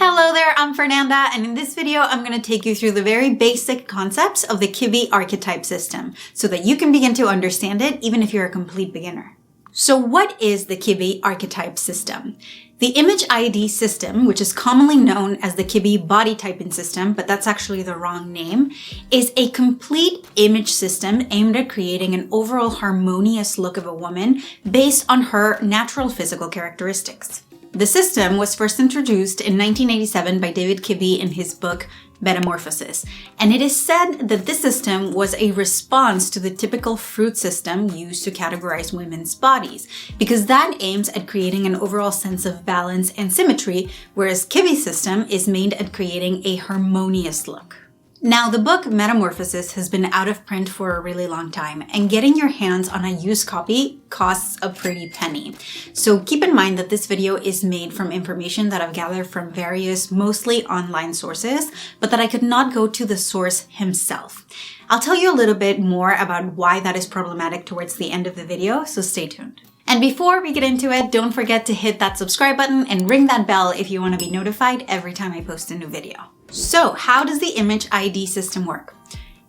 Hello there, I'm Fernanda, and in this video, I'm going to take you through the very basic concepts of the Kibbe Archetype System so that you can begin to understand it even if you're a complete beginner. So what is the Kibbe Archetype System? The Image ID System, which is commonly known as the Kibbe Body Type System, but that's actually the wrong name, is a complete image system aimed at creating an overall harmonious look of a woman based on her natural physical characteristics. The system was first introduced in 1987 by David Kibbe in his book Metamorphosis, and it is said that this system was a response to the typical fruit system used to categorize women's bodies, because that aims at creating an overall sense of balance and symmetry, whereas Kibbe's system is aimed at creating a harmonious look. Now, the book Metamorphosis has been out of print for a really long time, and getting your hands on a used copy costs a pretty penny. So keep in mind that this video is made from information that I've gathered from various, mostly online sources, but that I could not go to the source himself. I'll tell you a little bit more about why that is problematic towards the end of the video, so stay tuned. And before we get into it, don't forget to hit that subscribe button and ring that bell if you want to be notified every time I post a new video. So, how does the Image ID system work?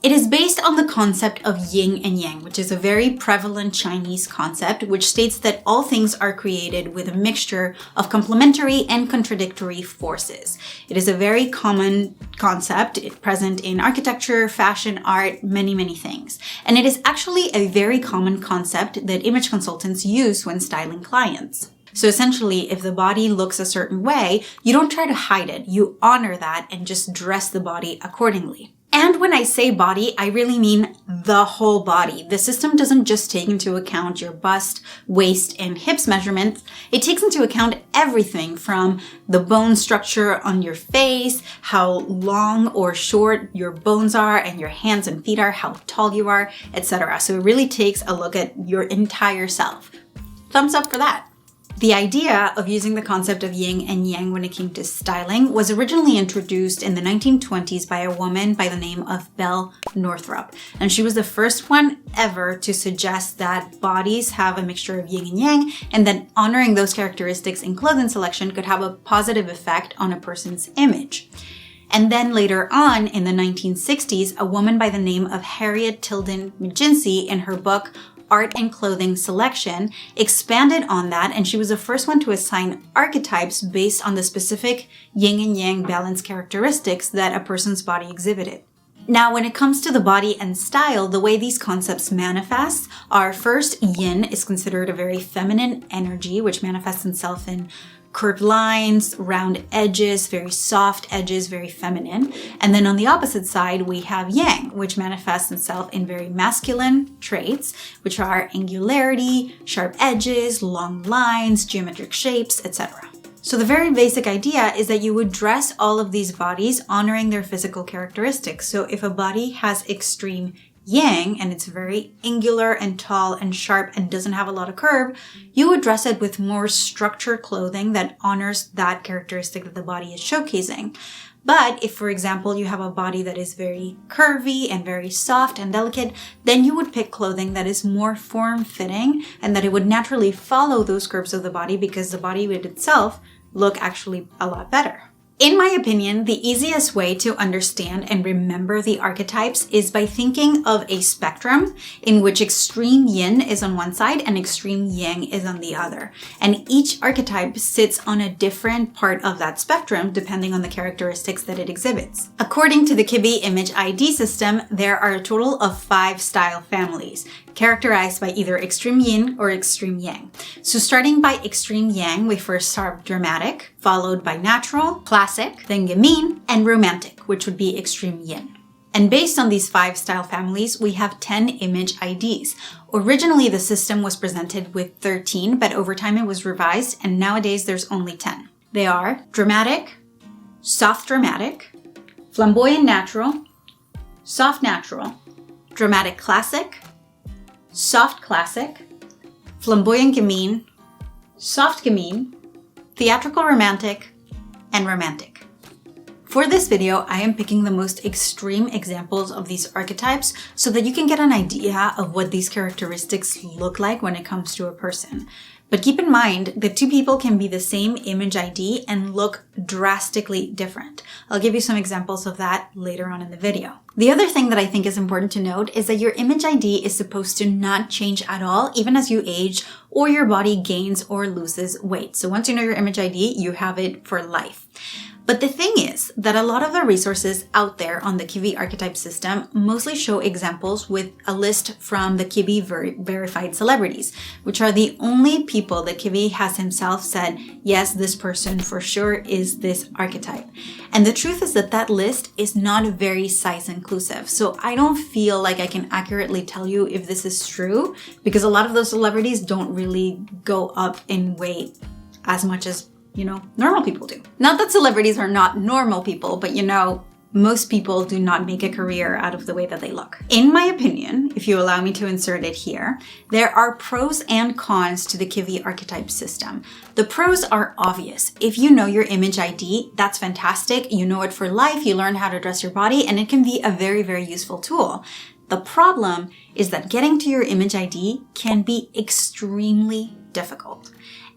It is based on the concept of Ying and Yang, which is a very prevalent Chinese concept, which states that all things are created with a mixture of complementary and contradictory forces. It is a very common concept present in architecture, fashion, art, many things. And it is actually a very common concept that image consultants use when styling clients. So essentially, if the body looks a certain way, you don't try to hide it. You honor that and just dress the body accordingly. And when I say body, I really mean the whole body. The system doesn't just take into account your bust, waist, and hips measurements. It takes into account everything from the bone structure on your face, how long or short your bones are, and your hands and feet are, how tall you are, etc. So it really takes a look at your entire self. Thumbs up for that. The idea of using the concept of yin and yang when it came to styling was originally introduced in the 1920s by a woman by the name of Belle Northrup. And she was the first one ever to suggest that bodies have a mixture of yin and yang, and that honoring those characteristics in clothing selection could have a positive effect on a person's image. And then later on, in the 1960s, a woman by the name of Harriet Tilden McGinty, in her book Art and Clothing Selection, expanded on that, and she was the first one to assign archetypes based on the specific yin and yang balance characteristics that a person's body exhibited. Now, when it comes to the body and style, the way these concepts manifest are, first, yin is considered a very feminine energy, which manifests itself in curved lines, round edges, very soft edges, very feminine. And then on the opposite side, we have yang, which manifests itself in very masculine traits, which are angularity, sharp edges, long lines, geometric shapes, etc. So the very basic idea is that you would dress all of these bodies honoring their physical characteristics. So if a body has extreme yang, and it's very angular and tall and sharp and doesn't have a lot of curve, you would dress it with more structured clothing that honors that characteristic that the body is showcasing. But if, for example, you have a body that is very curvy and very soft and delicate, then you would pick clothing that is more form-fitting and that it would naturally follow those curves of the body, because the body would itself look actually a lot better. In my opinion, the easiest way to understand and remember the archetypes is by thinking of a spectrum in which extreme yin is on one side and extreme yang is on the other. And each archetype sits on a different part of that spectrum depending on the characteristics that it exhibits. According to the Kibbe Image ID System, there are a total of 5 style families, characterized by either extreme yin or extreme yang. So starting by extreme yang, we first start dramatic, followed by natural, classic, then gamine, and romantic, which would be extreme yin. And based on these 5 style families, we have 10 image IDs. Originally, the system was presented with 13, but over time it was revised, and nowadays there's only 10. They are dramatic, soft dramatic, flamboyant natural, soft natural, dramatic classic, soft classic, flamboyant gamine, soft gamine, theatrical romantic, and romantic. For this video, I am picking the most extreme examples of these archetypes so that you can get an idea of what these characteristics look like when it comes to a person. But keep in mind that two people can be the same image ID and look drastically different. I'll give you some examples of that later on in the video. The other thing that I think is important to note is that your image ID is supposed to not change at all, even as you age or your body gains or loses weight. So once you know your image ID, you have it for life. But the thing is that a lot of the resources out there on the Kibbe Archetype System mostly show examples with a list from the Kibbe Verified Celebrities, which are the only people that Kibbe has himself said, yes, this person for sure is this archetype. And the truth is that that list is not very size inclusive. So I don't feel like I can accurately tell you if this is true, because a lot of those celebrities don't really go up in weight as much as normal people do. Not that celebrities are not normal people, but most people do not make a career out of the way that they look. In my opinion, if you allow me to insert it here, there are pros and cons to the Kibbe Archetype System. The pros are obvious. If you know your image ID, that's fantastic. You know it for life, you learn how to dress your body, and it can be a very, very useful tool. The problem is that getting to your image ID can be extremely difficult.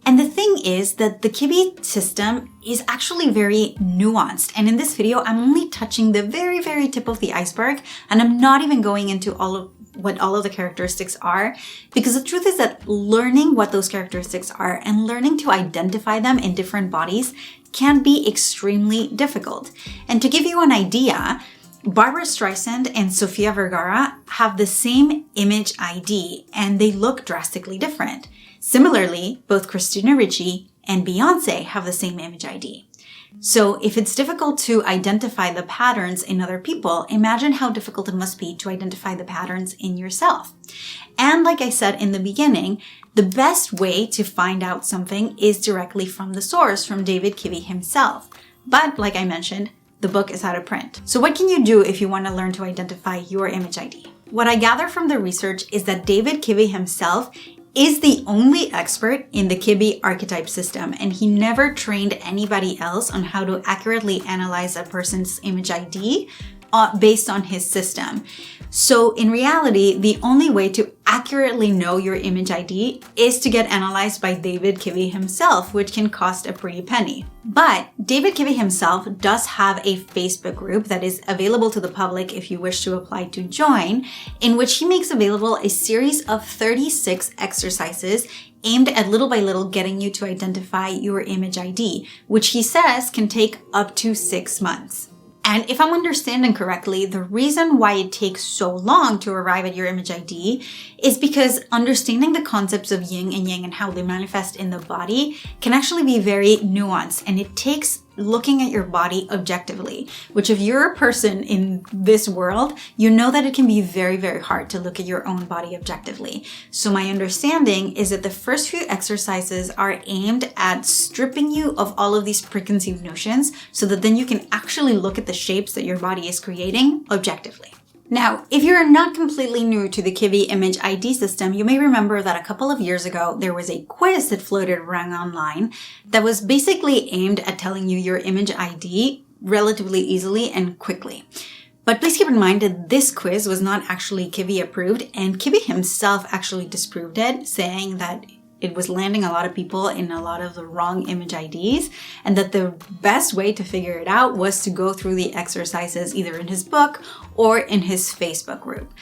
And the thing is that the Kibbe system is actually very nuanced. And in this video, I'm only touching the very, very tip of the iceberg. And I'm not even going into what all of the characteristics are, because the truth is that learning what those characteristics are and learning to identify them in different bodies can be extremely difficult. And to give you an idea, Barbra Streisand and Sofia Vergara have the same image ID and they look drastically different. Similarly, both Christina Ricci and Beyonce have the same image ID. So if it's difficult to identify the patterns in other people, imagine how difficult it must be to identify the patterns in yourself. And like I said in the beginning, the best way to find out something is directly from the source, from David Kibbe himself. But like I mentioned, the book is out of print. So what can you do if you want to learn to identify your image ID? What I gather from the research is that David Kibbe himself is the only expert in the Kibbe Archetype System, and he never trained anybody else on how to accurately analyze a person's image ID based on his system. So in reality, the only way to accurately know your image ID is to get analyzed by David Kibbe himself, which can cost a pretty penny. But David Kibbe himself does have a Facebook group that is available to the public if you wish to apply to join, in which he makes available a series of 36 exercises aimed at little by little getting you to identify your image ID, which he says can take up to 6 months. And if I'm understanding correctly, the reason why it takes so long to arrive at your image ID is because understanding the concepts of yin and yang and how they manifest in the body can actually be very nuanced, and it takes looking at your body objectively, which if you're a person in this world, you know that it can be very, very hard to look at your own body objectively. So my understanding is that the first few exercises are aimed at stripping you of all of these preconceived notions so that then you can actually look at the shapes that your body is creating objectively. Now, if you're not completely new to the Kibbe Image ID system, you may remember that a couple of years ago, there was a quiz that floated around online that was basically aimed at telling you your image ID relatively easily and quickly. But please keep in mind that this quiz was not actually Kibbe approved, and Kibbe himself actually disproved it, saying that it was landing a lot of people in a lot of the wrong image IDs, and that the best way to figure it out was to go through the exercises either in his book or in his Facebook group.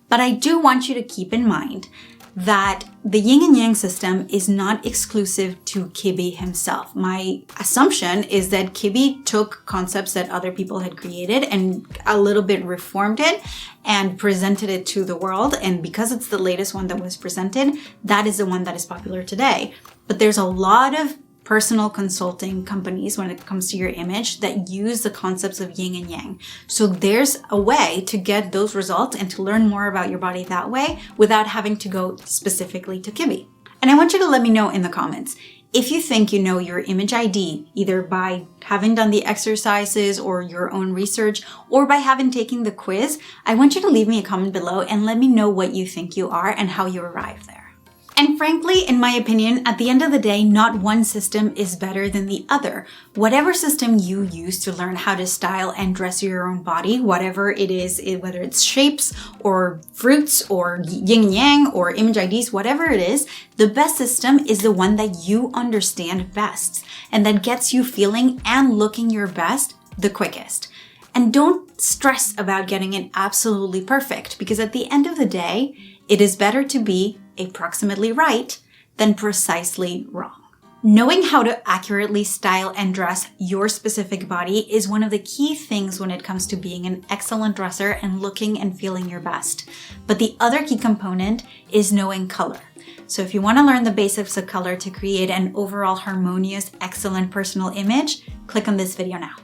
But I do want you to keep in mind that the Ying and Yang system is not exclusive to Kibbe himself. My assumption is that Kibbe took concepts that other people had created and a little bit reformed it and presented it to the world. And because it's the latest one that was presented, that is the one that is popular today. But there's a lot of personal consulting companies when it comes to your image that use the concepts of yin and yang. So there's a way to get those results and to learn more about your body that way without having to go specifically to Kibbe. And I want you to let me know in the comments if you think you know your image ID, either by having done the exercises or your own research, or by having taken the quiz. I want you to leave me a comment below and let me know what you think you are and how you arrived there. And frankly, in my opinion, at the end of the day, not one system is better than the other. Whatever system you use to learn how to style and dress your own body, whatever it is, whether it's shapes or fruits or yin and yang or image IDs, whatever it is, the best system is the one that you understand best and that gets you feeling and looking your best the quickest. And don't stress about getting it absolutely perfect, because at the end of the day, it is better to be approximately right than precisely wrong. Knowing how to accurately style and dress your specific body is one of the key things when it comes to being an excellent dresser and looking and feeling your best. But the other key component is knowing color. So if you want to learn the basics of color to create an overall harmonious, excellent personal image, click on this video now.